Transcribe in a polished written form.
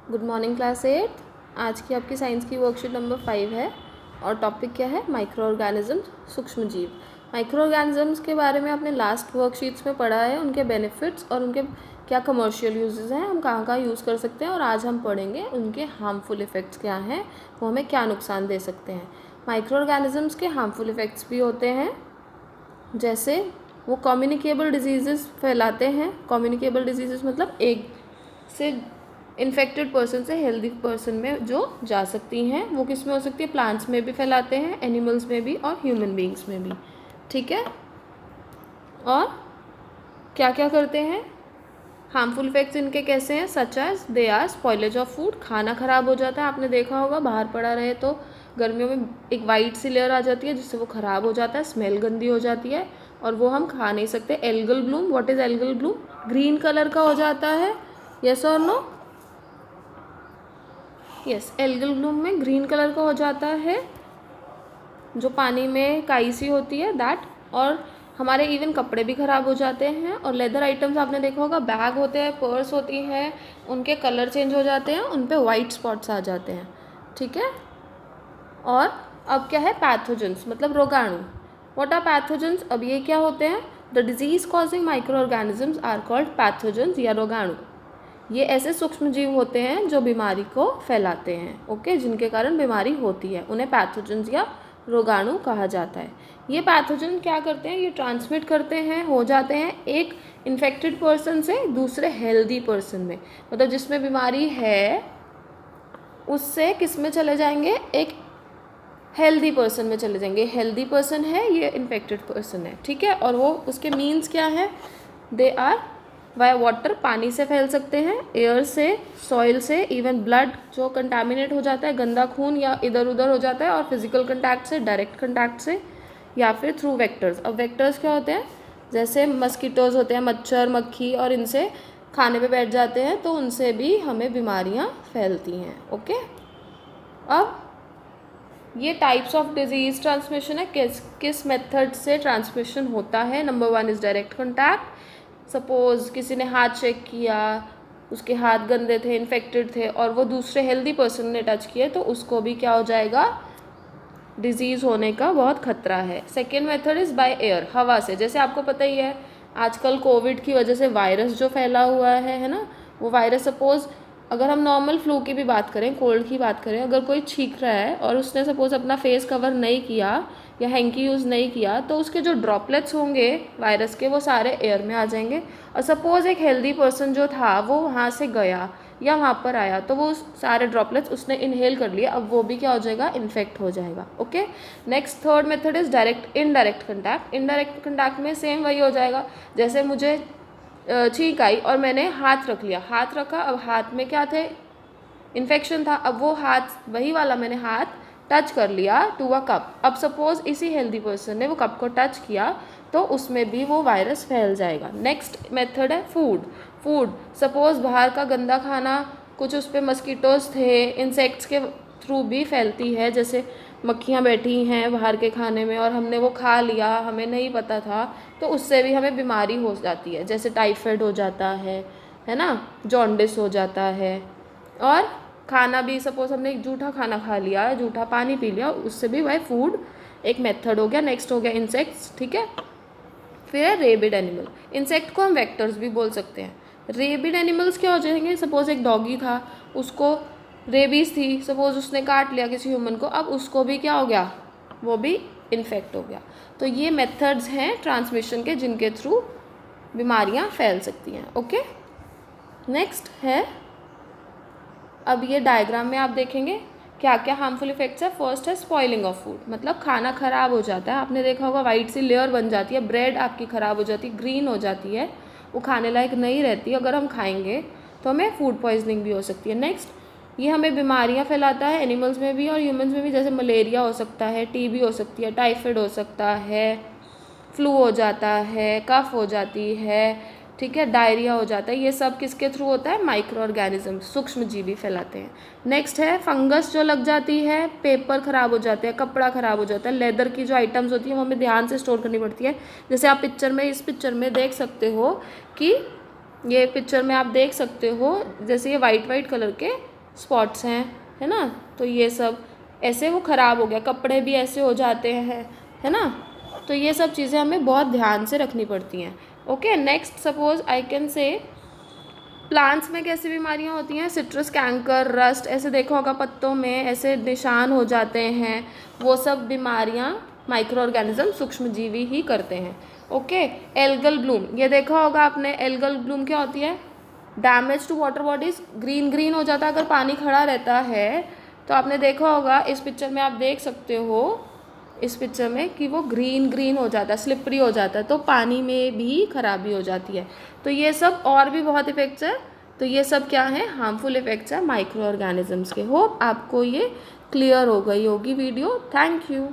Good morning class 8। आज की आपकी साइंस की वर्कशीट नंबर 5 है और टॉपिक क्या है? माइक्रो ऑर्गेनिजम्स, सूक्ष्म जीव। माइक्रो ऑर्गेनिजम्स के बारे में आपने लास्ट वर्कशीट्स में पढ़ा है, उनके बेनिफिट्स और उनके क्या कमर्शियल यूजेस हैं, हम कहाँ कहाँ यूज़ कर सकते हैं, और आज हम पढ़ेंगे उनके हार्मफुल इफ़ेक्ट्स क्या हैं, वो हमें क्या नुकसान दे सकते हैं। माइक्रो ऑर्गेनिजम्स के हार्मफुल इफ़ेक्ट्स भी होते हैं, जैसे वो कम्युनिकेबल डिजीज़ेस फैलाते हैं। कम्युनिकेबल डिजीज़ेस मतलब एक से इन्फेक्टेड पर्सन से हेल्दी पर्सन में जो जा सकती हैं, वो किस में हो सकती है? प्लांट्स में भी फैलाते हैं, एनिमल्स में भी और ह्यूमन बींग्स में भी। ठीक है। और क्या क्या करते हैं? हार्मफुल इफेक्ट्स इनके कैसे हैं? Such as they are spoilage of food. खाना ख़राब हो जाता है, आपने देखा होगा बाहर पड़ा रहे तो गर्मियों में एक वाइट सी लेयर आ जाती है जिससे वो ख़राब हो जाता है, स्मेल गंदी हो जाती है और वो हम खा नहीं सकते। Algal Bloom, what is algal Bloom? Green colour का हो जाता है, यस और नो? यस, एल्गल ब्लूम में ग्रीन कलर का हो जाता है, जो पानी में काई सी होती है दैट। और हमारे इवन कपड़े भी ख़राब हो जाते हैं। और लेदर आइटम्स आपने देखा होगा, बैग होते हैं, पर्स होती हैं, उनके कलर चेंज हो जाते हैं, उन पे वाइट स्पॉट्स आ जाते हैं। ठीक है। और अब क्या है? पैथोजेंस मतलब रोगाणु। What are pathogens? अब ये क्या होते हैं? The disease causing microorganisms are called pathogens या रोगाणु। ये ऐसे सूक्ष्म जीव होते हैं जो बीमारी को फैलाते हैं, ओके, जिनके कारण बीमारी होती है, उन्हें पैथोजेंस या रोगाणु कहा जाता है। ये पैथोजन क्या करते हैं? ये ट्रांसमिट करते हैं, हो जाते हैं एक इन्फेक्टेड पर्सन से दूसरे हेल्दी पर्सन में, मतलब जिसमें बीमारी है उससे किस में चले जाएंगे? एक हेल्दी पर्सन में चले जाएंगे। हेल्दी पर्सन है, ये इन्फेक्टेड पर्सन है, ठीक है। और वो उसके मीन्स क्या है? दे आर वाई वाटर, पानी से फैल सकते हैं, एयर से, सॉइल से, इवन ब्लड जो कंटामिनेट हो जाता है, गंदा खून या इधर उधर हो जाता है, और फिजिकल कंटैक्ट से, डायरेक्ट कंटैक्ट से, या फिर थ्रू वेक्टर्स। अब वेक्टर्स क्या होते हैं? जैसे मस्कीटोज होते हैं, मच्छर मक्खी, और इनसे खाने पे बैठ जाते हैं तो उनसे भी हमें बीमारियां फैलती हैं, ओके। अब ये टाइप्स ऑफ डिजीज ट्रांसमिशन है, किस मेथड से ट्रांसमिशन होता है। Number 1 is direct contact. Suppose किसी ने हाथ चेक किया, उसके हाथ गंदे थे, इन्फेक्टेड थे, और वो दूसरे हेल्दी पर्सन ने टच किए तो उसको भी क्या हो जाएगा? डिजीज़ होने का बहुत खतरा है। Second method is by air, हवा से। जैसे आपको पता ही है आजकल कोविड की वजह से वायरस जो फैला हुआ है ना, वो वायरस सपोज अगर हम नॉर्मल फ्लू की भी बात करें, कोल्ड की बात करें, अगर कोई छींक रहा है और उसने सपोज अपना फेस कवर नहीं किया या हैंकी यूज़ नहीं किया तो उसके जो ड्रॉपलेट्स होंगे वायरस के वो सारे एयर में आ जाएंगे। और सपोज एक हेल्दी पर्सन जो था वो वहाँ से गया या वहाँ पर आया तो वो सारे ड्रॉपलेट्स उसने इनहेल कर लिए, अब वो भी क्या हो जाएगा? इन्फेक्ट हो जाएगा, okay. Next third method is direct indirect contact. Indirect contact में सेम वही हो जाएगा, जैसे मुझे छींक आई और मैंने हाथ रख लिया, हाथ रखा, अब हाथ में क्या थे? इन्फेक्शन था, अब वो हाथ वही वाला मैंने हाथ टच कर लिया टू अ कप। अब सपोज इसी हेल्दी पर्सन ने वो कप को टच किया तो उसमें भी वो वायरस फैल जाएगा। नेक्स्ट मेथड है फूड। फूड सपोज बाहर का गंदा खाना, कुछ उस पर मस्कीटोज थे, इंसेक्ट्स के थ्रू भी फैलती है, जैसे मक्खियाँ बैठी हैं बाहर के खाने में और हमने वो खा लिया, हमें नहीं पता था, तो उससे भी हमें बीमारी हो जाती है, जैसे टाइफाइड हो जाता है ना, जॉन्डिस हो जाता है। और खाना भी सपोज हमने एक जूठा खाना खा लिया, जूठा पानी पी लिया, उससे भी वह फूड एक मेथड हो गया। नेक्स्ट हो गया इंसेक्ट्स, ठीक है। फिर है रेबिड एनिमल। इंसेक्ट को हम वेक्टर्स भी बोल सकते हैं। रेबिड एनिमल्स क्या हो जाएंगे? सपोज एक डॉगी था, उसको रेबीज थी, सपोज उसने काट लिया किसी ह्यूमन को, अब उसको भी क्या हो गया? वो भी इन्फेक्ट हो गया। तो ये मेथड्स हैं ट्रांसमिशन के जिनके थ्रू बीमारियां फैल सकती हैं, ओके। नेक्स्ट है, अब ये डायग्राम में आप देखेंगे क्या क्या हार्मफुल इफेक्ट्स है। फर्स्ट है स्पॉइलिंग ऑफ फूड, मतलब खाना खराब हो जाता है, आपने देखा होगा वाइट सी लेयर बन जाती है, ब्रेड आपकी ख़राब हो जाती है, ग्रीन हो जाती है, वो खाने लायक नहीं रहती। अगर हम खाएंगे तो हमें फूड पॉइजनिंग भी हो सकती है। नेक्स्ट, ये हमें बीमारियां फैलाता है, एनिमल्स में भी और ह्यूमन्स में भी, जैसे मलेरिया हो सकता है, टीबी हो सकती है, टाइफाइड हो सकता है, फ्लू हो जाता है, कफ हो जाती है, ठीक है, डायरिया हो जाता है। ये सब किसके थ्रू होता है? माइक्रो ऑर्गेनिज्म, सूक्ष्म जीवी फैलाते हैं। नेक्स्ट है फंगस जो लग जाती है, पेपर ख़राब हो जाते हैं, कपड़ा ख़राब हो जाता है, लेदर की जो आइटम्स होती है वो हमें ध्यान से स्टोर करनी पड़ती है। जैसे आप इस पिक्चर में देख सकते हो कि ये पिक्चर में आप देख सकते हो, जैसे ये वाइट कलर के स्पॉट्स हैं, है ना। तो ये सब ऐसे वो ख़राब हो गया, कपड़े भी ऐसे हो जाते हैं, है ना। तो ये सब चीज़ें हमें बहुत ध्यान से रखनी पड़ती हैं। Okay, next suppose I can say plants में कैसी बीमारियां होती हैं, सिट्रस कैंकर, रस्ट, ऐसे देखा होगा पत्तों में ऐसे निशान हो जाते हैं, वो सब बीमारियां माइक्रो ऑर्गेनिज्म सूक्ष्मजीवी ही करते हैं। ओके, एल्गल ब्लूम, ये देखा होगा आपने, एल्गल ब्लूम क्या होती है, damage to water bodies, green green हो जाता है अगर पानी खड़ा रहता है। तो आपने देखा होगा इस पिक्चर में, आप देख सकते हो इस पिक्चर में कि वो ग्रीन ग्रीन हो जाता है, स्लिपरी हो जाता है, तो पानी में भी खराबी हो जाती है। तो ये सब और भी बहुत इफेक्ट्स है। तो ये सब क्या है, हार्मफुल इफेक्ट्स है माइक्रो ऑर्गेनिजम्स के। होप आपको ये क्लियर हो गई होगी वीडियो। Thank you.